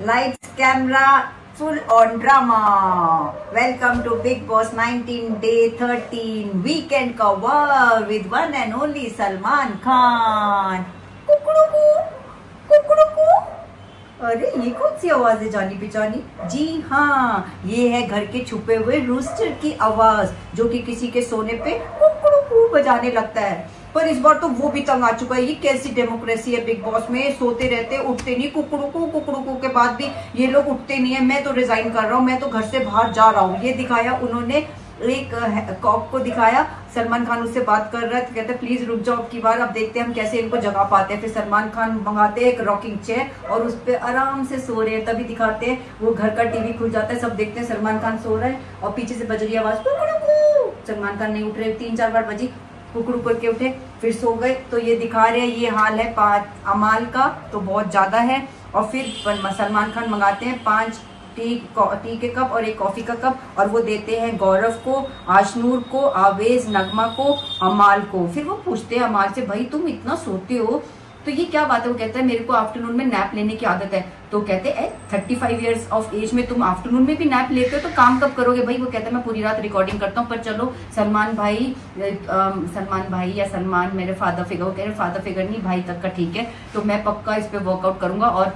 Lights, camera, full on drama. Welcome to Bigg Boss 19 Day 13 weekend cover with one and only Salman Khan. कुकड़ुकू, कुकड़ुकू। अरे ये कौन सी आवाज है जानी पहचानी? जी हाँ, ये है घर के छुपे हुए रूस्टर की आवाज जो कि किसी के सोने पे कुकड़ुकू बजाने लगता है। पर इस बार तो वो भी तंग आ चुका है। ये कैसी डेमोक्रेसी है बिग बॉस में? सोते रहते उठते नहीं, कुकड़ुकू के बाद भी ये लोग उठते नहीं है। मैं तो रिजाइन कर रहा हूँ, मैं तो घर से बाहर जा रहा हूँ। ये दिखाया उन्होंने, एक कॉक को दिखाया। सलमान खान उससे बात कर रहा है तो कहते हैं प्लीज रुक जाओ की बार, अब देखते हैं हम कैसे इनको जगा पाते हैं। फिर सलमान खान मंगाते हैं एक रॉकिंग चेयर और उस पर आराम से सो रहे हैं। तभी दिखाते हैं वो घर का टीवी खुल जाता है, सब देखते हैं सलमान खान सो रहा है और पीछे से बज रही आवाज कुकड़ुकू। सलमान खान नहीं उठ रहे, 3-4 बार बजी, कुकड़ू करके उठे, फिर सो गए। तो ये दिखा रहे हैं ये हाल है 5 अमाल का, तो बहुत ज्यादा है। और फिर सलमान खान मंगाते हैं 5 टी के कप और 1 कॉफी का कप और वो देते हैं गौरव को, आशनूर को, आवेज, नगमा को, अमाल को। फिर वो पूछते हैं अमाल से, भाई तुम इतना सोते हो तो ये क्या बात है? वो कहता है मेरे को आफ्टरनून में नैप लेने की आदत है। तो कहते हैं 35 इयर्स ऑफ एज में तुम आफ्टरनून में भी नैप लेते हो तो काम कब करोगे भाई? वो कहता है मैं पूरी रात रिकॉर्डिंग करता हूँ। पर चलो सलमान भाई या सलमान मेरे फादर फिगर, वो कह रहे फादर फिगर नहीं भाई तक का ठीक है, तो मैं पक्का इस पे वर्कआउट करूंगा। और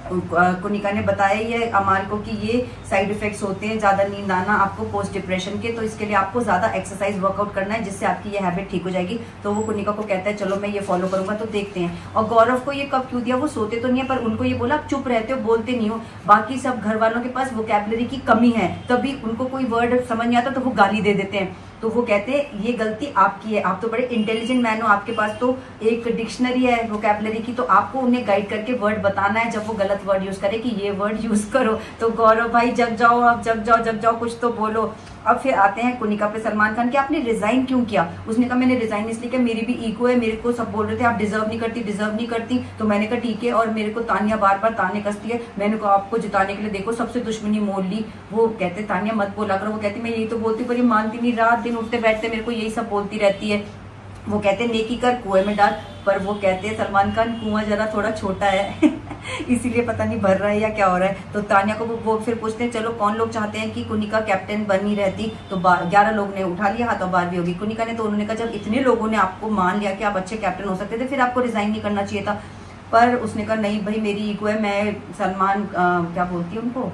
कुनिका ने बताया ये अमाल को कि ये साइड इफेक्ट्स होते हैं ज्यादा नींद आना आपको पोस्ट डिप्रेशन के, तो इसके लिए आपको ज्यादा एक्सरसाइज वर्कआउट करना है जिससे आपकी ये हैबिट ठीक हो जाएगी। तो वो कुनिका को कहता है चलो मैं ये फॉलो करूंगा। तो देखते हैं। और गौरव को ये कब क्यों दिया? वो सोते तो नहीं है पर उनको ये बोला आप चुप रहते हो, बोलते नहीं हो। बाकी सब घर वालों के पास वोकैबुलरी की कमी है, तभी उनको कोई वर्ड समझ नहीं आता तो वो गाली दे देते हैं। तो वो कहते हैं ये गलती आपकी है, आप तो बड़े इंटेलिजेंट मैन हो, आपके पास तो एक डिक्शनरी है वोकैबुलरी की, तो आपको उन्हें गाइड करके वर्ड बताना है जब वो गलत वर्ड यूज करे कि ये वर्ड यूज करो। तो गौरव भाई जग जाओ, अब जग जाओ, कुछ तो बोलो। अब फिर आते हैं कुनिका पे सलमान खान कि आपने रिजाइन क्यों किया? उसने कहा मैंने रिजाइन इसलिए कि मेरी भी ईगो है, मेरे को सब बोल रहे थे आप डिजर्व नहीं करती। तो मैंने कहा ठीक है। और मेरे को तानिया बार बार ताने कसती है, मैंने कहा आपको जिताने के लिए देखो सबसे दुश्मनी मोल ली। वो कहते तानिया मत बोला करो, वो कहती मैं यही तो बोलती पर ये मानती नहीं, रात दिन उठते बैठते मेरे को यही सब बोलती रहती है। वो कहते नेकी कर कुएं में डाल, पर वो कहते हैं सलमान खान कुआं जरा थोड़ा छोटा है इसीलिए पता नहीं भर रहा है या क्या हो रहा है। तो तानिया को वो फिर पूछते हैं चलो कौन लोग चाहते हैं कि कुनिका कैप्टन बनी रहती? तो 11 लोग ने उठा लिया हाथ और 12वीं होगी कुनिका ने। तो उन्होंने कहा जब इतने लोगों ने आपको मान लिया कि आप अच्छे कैप्टन हो सकते थे फिर आपको रिजाइन नहीं करना चाहिए था। पर उसने कहा नहीं भाई मेरी ईगो है, मैं क्या बोलती है उनको,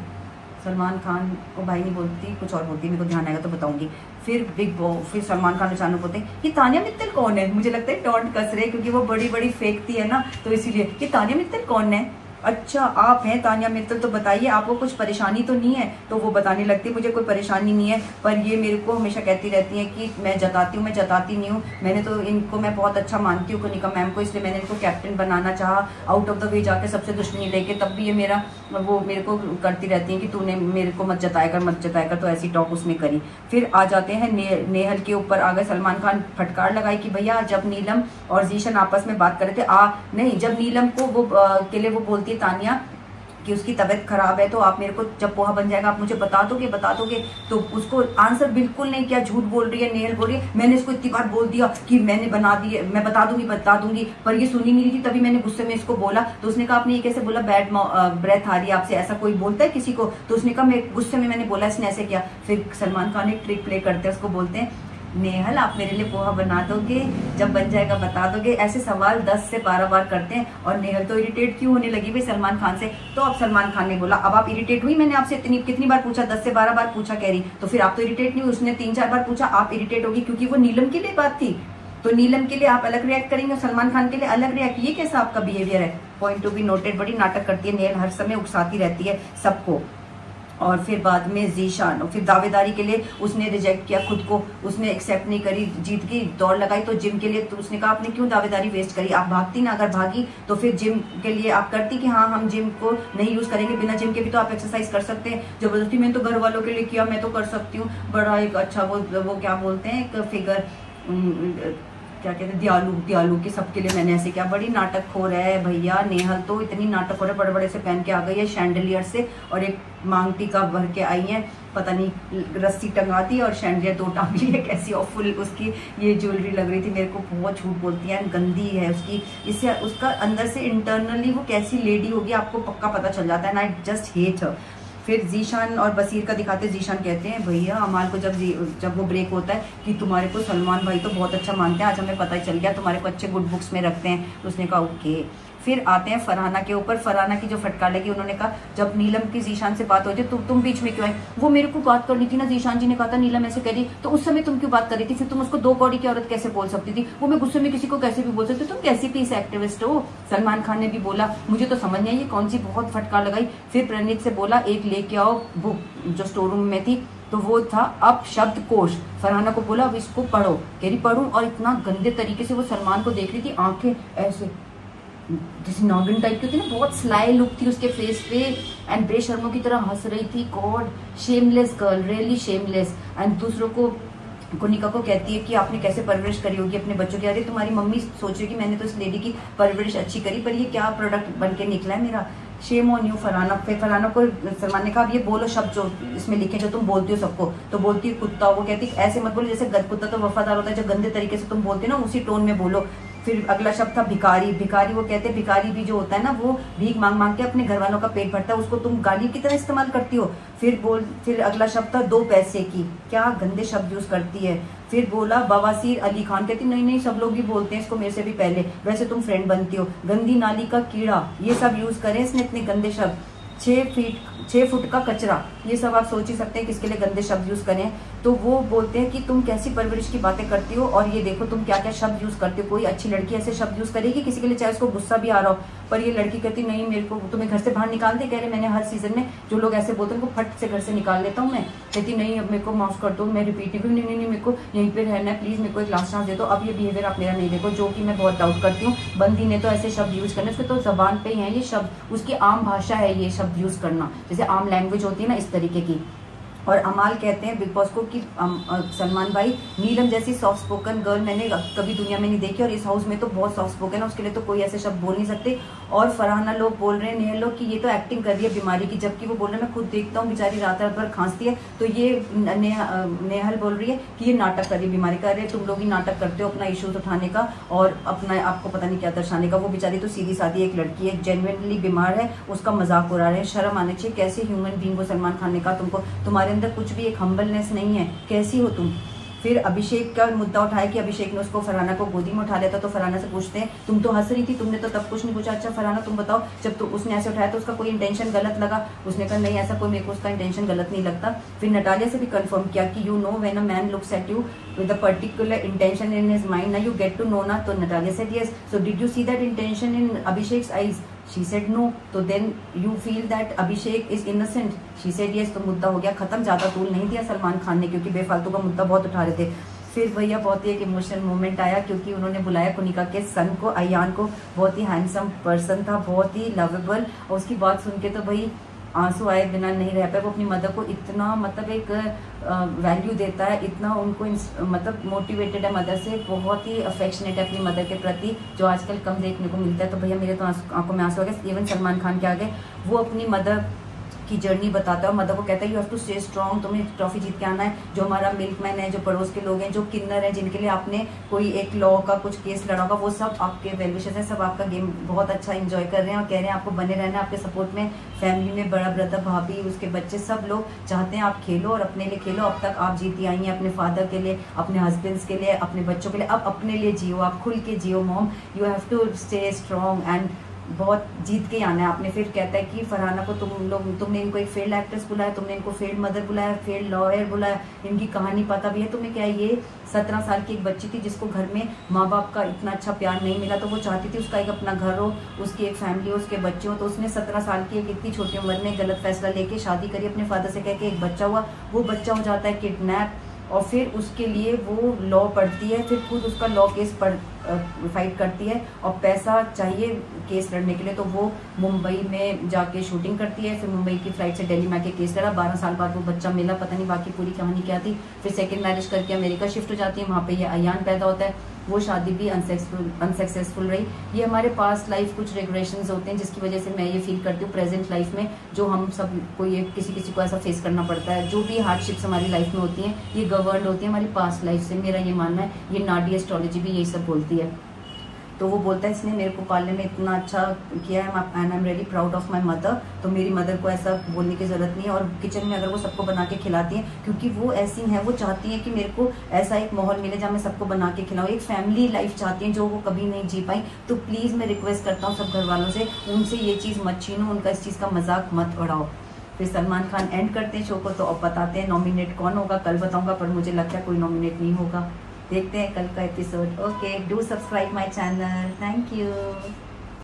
सलमान खान को भाई नहीं बोलती, कुछ और बोलती है, मेरे को ध्यान आएगा तो बताऊंगी। फिर सलमान खान अचानक बोलते हैं ये तानिया मित्तल कौन है? मुझे लगता है टॉन्ट कस रहे क्योंकि वो बड़ी फेंकती है ना, तो इसीलिए ये तानिया मित्तल कौन है? अच्छा आप हैं तानिया मित्तल, तो बताइए आपको कुछ परेशानी तो नहीं है? तो वो बताने लगती है मुझे कोई परेशानी नहीं है, पर ये मेरे को हमेशा कहती रहती है कि मैं जताती हूँ, मैं जताती नहीं हूँ। मैंने तो इनको मैं बहुत अच्छा मानती हूँ कुनिका मैम को, इसलिए मैंने इनको कैप्टन बनाना चाहा आउट ऑफ द वे जाके सबसे दुश्मनी लेके। तब भी ये मेरे को करती रहती है कि तूने मेरे को मत जताया कर, तो ऐसी टॉक उसने करी। फिर आ जाते हैं नेहल के ऊपर आ गए। सलमान खान फटकार लगाई कि भैया जब नीलम और जीशन आपस में बात कर रहे थे जब नीलम को वो के लिए वो बोलती तानिया कि उसकी तबीयत खराब है तो आप मेरे को जब पोहा बन जाएगा आप मुझे बता दोगे। तो उसको आंसर बिल्कुल नहीं किया, झूठ बोल रही है नेहल, बोल रही है मैंने इसको इतनी बार बोल दिया कि मैंने बना दी है, मैं बता दूंगी, पर ये सुनी नहीं रही थी। तभी मैंने गुस्से में इसको बोला। तो उसने कहा आपने ये कैसे बोला, बैड ब्रेथ आ रही है आपसे, ऐसा कोई बोलता है किसी को? तो उसने कहा मैं गुस्से में मैंने बोला, इसने ऐसे किया। फिर सलमान खान एक ट्रिक प्ले करते हैं, उसको बोलते हैं नेहल आप मेरे लिए पोहा बना दोगे, जब बन जाएगा बता दोगे। ऐसे सवाल 10 से 12 बार करते हैं और नेहल तो इरिटेट क्यों होने लगी भाई सलमान खान से। तो अब सलमान खान ने बोला अब आप इरिटेट हुई? मैंने आपसे कितनी बार पूछा, 10 से 12 बार पूछा कह रही, तो फिर आप तो इरिटेट नहीं हुई। उसने 3-4 बार पूछा, आप इरिटेट होगी क्योंकि वो नीलम के लिए बात थी, तो नीलम के लिए आप अलग रिएक्ट करेंगे और सलमान खान के लिए अलग रिएक्ट। ये कैसा आपका बिहेवियर है? Point to be noted. बड़ी नाटक करती है नेहल, हर समय उकसाती रहती है सबको। और फिर बाद में जीशान, फिर दावेदारी के लिए उसने रिजेक्ट किया खुद को, उसने एक्सेप्ट नहीं करी, जीत की दौड़ लगाई तो जिम के लिए। तो उसने कहा आपने क्यों दावेदारी वेस्ट करी? आप भागती ना, अगर भागी तो फिर जिम के लिए आप करती कि हाँ हम जिम को नहीं यूज करेंगे, बिना जिम के भी तो आप एक्सरसाइज कर सकते हैं। जबरदस्ती मैंने तो घर वालों के लिए किया, मैं तो कर सकती हूँ। बड़ा एक अच्छा वो क्या बोलते हैं एक फिगर क्या कहते हैं, दयालु के सबके लिए मैंने ऐसे क्या। बड़ी नाटक हो रहा है भैया। नेहल तो इतनी नाटक हो रहा है, बड़े बड़े से पहन के आ गई है शैंडलियर से, और एक मांग टीका भर के आई है, पता नहीं रस्सी टंगा दी और शैंडलियर 2 टांग ली है। कैसी ऑफुल उसकी ये ज्वेलरी लग रही थी मेरे को, बहुत झूठ बोलती है, गंदी है उसकी। इससे उसका अंदर से इंटरनली वो कैसी लेडी होगी आपको पक्का पता चल जाता है। ना आई जस्ट हेट हर। फिर जीशान और बसीर का दिखाते, जीशान कहते हैं भैया अमाल को जब वो ब्रेक होता है कि तुम्हारे को सलमान भाई तो बहुत अच्छा मानते हैं, आज हमें पता ही चल गया, तुम्हारे को अच्छे गुड बुक्स में रखते हैं। तो उसने कहा ओके। फिर आते हैं फरहाना के ऊपर। फरहाना की जो फटकार लगी, उन्होंने कहा जब नीलम की जीशान से बात होती है तो तुम बीच में क्यों आए? वो मेरे को बात करनी थी ना, जीशान जी ने कहा था नीलम ऐसे कह रही, तो उस समय तुम क्यों बात कर रही थी? फिर तुम उसको 2 कौड़ी की औरत कैसे बोल सकती थी? वो मैं गुस्से में किसी को कैसे भी बोल सकती, तुम कैसी पीस एक्टिविस्ट हो? सलमान खान ने भी बोला, मुझे तो समझ नहीं आई ये कौन सी बहुत फटकार लगाई। फिर प्रणीत से बोला एक लेके आओ बुक जो स्टोर रूम में थी, तो वो था अब शब्दकोश। फरहाना को बोला अब इसको पढ़ो, कह रही पढ़ूं, और इतना गंदे तरीके से वो सलमान को देख रही थी, आंखें ऐसे जैसे नागिन टाइप की होती है ना, बहुत स्लाई लुक थी उसके फेस पे, एंड बेशर्मों की तरह हंस रही थी। God, shameless girl, really shameless. And दूसरों को कोनिका को कहती है कि आपने कैसे परवरिश करी होगी अपने बच्चों की। अरे तुम्हारी मम्मी सोच रही कि मैंने तो इस लेडी की परवरिश अच्छी करी, पर ये क्या प्रोडक्ट बन के निकला है मेरा। Shame on you Farhana. फिर फरहाना को सलमान ने कहा अब ये बोलो शब्द जो इसमें लिखे जो तुम बोलती हो सबको। तो बोलती है कुत्ता, वो कहती ऐसे मत बोलो जैसे कुत्ता तो वफादार होता है, जो गंदे तरीके से तुम बोलती हो ना उसी टोन में बोलो। फिर अगला शब्द था भिखारी। भिखारी वो कहते हैं भिखारी भी जो होता है ना वो भीख मांग मांग के अपने घर वालों का पेट भरता है, उसको तुम गाली की तरह इस्तेमाल करती हो। फिर अगला शब्द था 2 पैसे की। क्या गंदे शब्द यूज करती है। फिर बोला बवासीर अली खान, कहती नहीं सब लोग भी बोलते हैं इसको मेरे से भी पहले, वैसे तुम फ्रेंड बनती हो। गंदी नाली का कीड़ा, ये सब यूज करें इसने इतने गंदे शब्द। 6 फुट का कचरा, ये सब आप सोच ही सकते हैं किसके लिए गंदे शब्द यूज करें। तो वो बोलते हैं कि तुम कैसी परवरिश की बातें करती हो, और ये देखो तुम क्या क्या शब्द यूज करती हो। कोई अच्छी लड़की ऐसे शब्द यूज करेगी किसी के लिए, चाहे उसको गुस्सा भी आ रहा हो, पर ये लड़की कहती नहीं मेरे को तुम्हें घर से बाहर निकाल दे। कह रहे मैंने हर सीजन में जो लोग ऐसे बोलते हैं उनको फट से घर से निकाल लेता हूँ मैं। कहती नहीं अब मेरे को माफ कर दो, मैं रिपीट नहीं मेरे को यहीं पे रहना है, प्लीज मेरे को एक लास्ट चांस दे दो। अब ये बिहेवियर आप मेरा नहीं देखो, जो कि मैं बहुत डाउट करती हूँ। बंदी ने तो ऐसे शब्द यूज करने, उसके तो जबान पे ही है ये शब्द, उसकी आम भाषा है ये शब्द यूज करना, जैसे आम लैंग्वेज होती है ना इस तरीके की। और अमाल कहते हैं बिग बॉस को कि सलमान भाई नीलम जैसी सॉफ्ट स्पोकन गर्ल मैंने कभी दुनिया में नहीं देखी, और इस हाउस में तो बहुत सॉफ्ट स्पोकन है, उसके लिए तो कोई ऐसे शब्द बोल नहीं सकते। और फरहाना लोग बोल रहे हैं, नेहल लोग कि ये तो एक्टिंग कर रही है बीमारी की, जबकि वो बोल रहे हैं मैं खुद देखता हूँ बेचारी रात रात भर खांसती है। तो ये नेहल बोल रही है कि ये नाटक कर रही है बीमारी का। अरे तुम लोग ही नाटक करते हो अपना इश्यूज उठाने का और अपना आपको पता नहीं क्या दर्शाने का। वो बेचारी तो सीधी सादी एक लड़की है, जेन्युइनली बीमार है, उसका मजाक उड़ा रहे हैं। शर्म आनी चाहिए, कैसे ह्यूमन बीइंग को सलमान खान ने कहा तुमको तुम्हारे अंदर कुछ भी एक हम्बलनेस नहीं है, कैसी हो तुम। फिर अभिषेक का मुद्दा उठाया कि अभिषेक ने उसको फरहाना को गोदी में उठा लिया था, तो फरहाना से पूछते हैं तुम तो हंस रही थी, तुमने तो तब कुछ नहीं पूछा। अच्छा फरहाना तुम बताओ जब तो उसने ऐसे उठाया तो उसका कोई इंटेंशन गलत लगा? उसने कहा नहीं ऐसा कोई मेरे को उसका इंटेंशन गलत नहीं लगता। फिर नटालिया से भी कंफर्म किया कि you know when a man looks at you with a particular intention in his mind, ना यू गेट टू नो ना। तो Natalia said yes, so did you see that intention in Abhishek's eyes? She said no. तो then you feel that Abhishek is innocent? She said yes. तो मुद्दा हो गया खत्म। ज्यादा तूल नहीं दिया सलमान खान ने, क्योंकि बेफालतू का मुद्दा बहुत उठा रहे थे। फिर भैया बहुत ही एक इमोशनल मोमेंट आया, क्योंकि उन्होंने बुलाया कोनिका के सन को, अयान को। बहुत ही हैंडसम पर्सन था, बहुत ही लवेबल, और उसकी बात सुन के तो भाई आंसू आए बिना नहीं रह पाए। वो अपनी मदर को इतना मतलब एक वैल्यू देता है, इतना उनको मतलब मोटिवेटेड है मदर से, बहुत ही अफेक्शनेट है अपनी मदर के प्रति, जो आजकल कम देखने को मिलता है। तो भैया मेरे तो आंखों में आंसू आ गए। इवन सलमान खान के आगे वो अपनी मदर की जर्नी बताता है और मदर को कहता है you have to stay strong, तुम्हें ट्रॉफी जीत के आना है। जो हमारा मिल्कमैन है, जो पड़ोस के लोग हैं, जो किन्नर हैं, जिनके लिए आपने कोई एक लॉ का कुछ केस लड़ा होगा, वो सब आपके वेल विशेस हैं, सब आपका गेम बहुत अच्छा एंजॉय कर रहे हैं और कह रहे हैं आपको बने रहना है, आपके सपोर्ट में। फैमिली में बड़ा ब्रदर, भाभी, उसके बच्चे, सब लोग चाहते हैं आप खेलो और अपने लिए खेलो। अब तक आप जीती आई हैं अपने फादर के लिए, अपने हस्बैंड्स के लिए, अपने बच्चों के लिए। अब अपने लिए जियो, आप खुल के जियो mom, you have to stay strong and बहुत जीत के आना है आपने। फिर कहता है कि फरहाना को तुमने इनको एक फेल्ड एक्ट्रेस बुलाया, तुमने इनको फेल्ड मदर बुलाया, फेल्ड लॉयर बुलाया, इनकी कहानी पता भी है तुम्हें क्या है? ये 17 साल की एक बच्ची थी जिसको घर में माँ बाप का इतना अच्छा प्यार नहीं मिला, तो वो चाहती थी उसका एक अपना घर हो, उसकी एक फैमिली हो, उसके बच्चे हो। तो उसने 17 साल की एक इतनी छोटी उम्र में गलत फैसला लेके शादी करी अपने फादर से, कह के एक बच्चा हुआ। वो बच्चा हो जाता है किडनैप, और फिर उसके लिए वो लॉ पढ़ती है, फिर खुद उसका लॉ केस फाइट करती है और पैसा चाहिए केस लड़ने के लिए, तो वो मुंबई में जाके शूटिंग करती है, फिर मुंबई की फ्लाइट से दिल्ली में आके केस लड़ा, 12 साल बाद वो बच्चा मिला, पता नहीं बाकी पूरी कहानी क्या थी। फिर सेकंड मैरिज करके अमेरिका शिफ्ट हो जाती है, वहाँ पे ये अयान पैदा होता है, वो शादी भी अनसक्सेसफुल रही। ये हमारे पास्ट लाइफ कुछ रेगुलेशंस होते हैं जिसकी वजह से मैं ये फील करती हूँ प्रेजेंट लाइफ में जो हम सब को ये किसी को ऐसा फेस करना पड़ता है, जो भी हार्डशिप्स हमारी लाइफ में होती हैं ये गवर्न होती है हमारी पास्ट लाइफ से, मेरा ये मानना है। ये नाडी एस्ट्रोलॉजी भी यही सब बोलती है। तो वो बोलता है इसने मेरे को पालने में इतना अच्छा किया है and I am really proud of my mother, तो मेरी मदर को ऐसा बोलने की जरूरत नहीं है। और किचन में अगर वो सबको बना के खिलाती हैं, क्योंकि वो ऐसी हैं, वो चाहती हैं कि मेरे को ऐसा एक माहौल मिले जहाँ मैं सबको बना के खिलाऊँ, एक फैमिली लाइफ चाहती हैं जो वो कभी नहीं जी पाई। तो प्लीज़ मैं रिक्वेस्ट करता हूँ सब घर वालों से, उनसे ये चीज़ मत छीनो, उनका इस चीज़ का मजाक मत उड़ाओ। फिर सलमान खान एंड करते हैं शो को, तो अब बताते हैं नॉमिनेट कौन होगा, कल बताऊंगा, पर मुझे लगता है कोई नॉमिनेट नहीं होगा। देखते हैं कल का episode. Okay, do subscribe my channel, thank you.